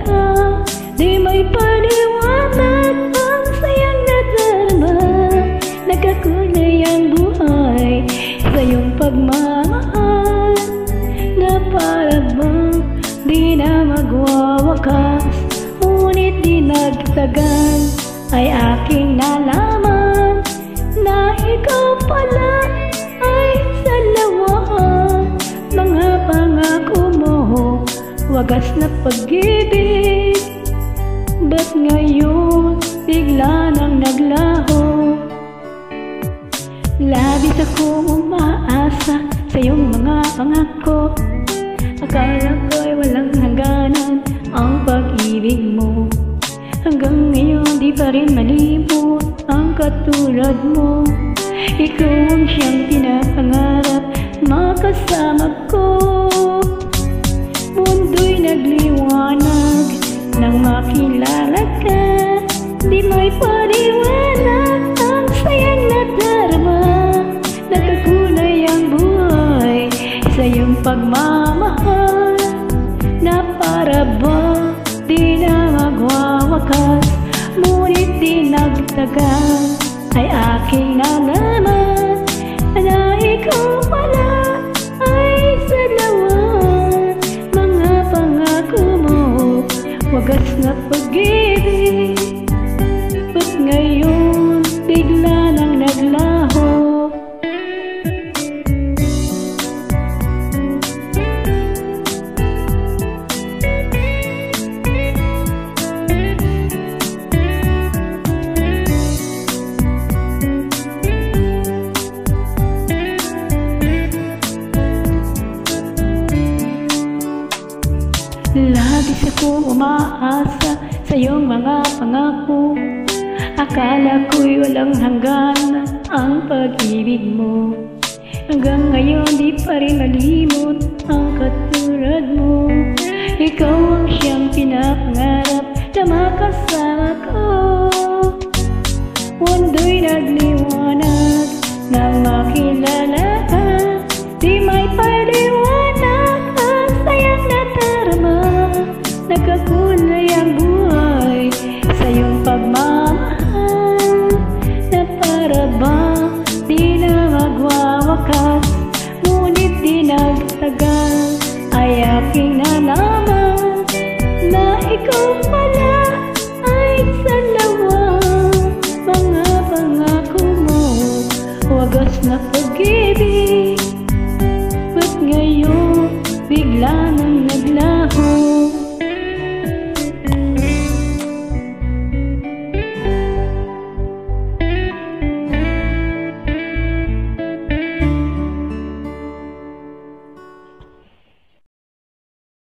ka, di may paliwanag ang sayang nadarama. Nagkakulay ang buhay sa iyong pagmamahal, na para bang di na magwawakas. Ngunit di nagtagal ay aking nalaman na ikaw pala ay sa lawahan. Mga pangako mo, wagas na pag-ibig, ba't ngayon bigla nang naglaho? Labis akong umaasa sa iyong mga pangako. Akala ko'y walang hangganan ang pag-ibig mo. Hanggang ngayon di pa rin malimot ang katulad mo. Ikaw ang siyang pinapangarap makasama ko. Mundo'y nagliwanag nang makilala ka, di may paliwanag ang sayang nadarama. Nagkakulay ang buhay sa iyong pagmamahal, na para ba di na magwawakas. Ngunit di nagtagal ay aking nalaman na ikaw pala ay sa lawan. Mga pangako mo, wagas na pag-ibig, ba't ngayon bigla nang naglaho? Labis akong umaasa sa iyong mga pangako. Akala ko'y walang hanggan ang pag-ibig mo. Hanggang ngayon di pa rin malimot ang katulad mo. Ikaw ang siyang pinapangarap na makasama ko. Mundo'y nagliwanag nang makilala ka, di may paliwanag ang sayang nadarama. Nagkakulay ang buhay sa iyong pagmamahal, na para ba di na magwawakas. Ngunit di nagtagal ay aking nalaman na ikaw pala ay sa lawan. Mga pangako mo, wagas na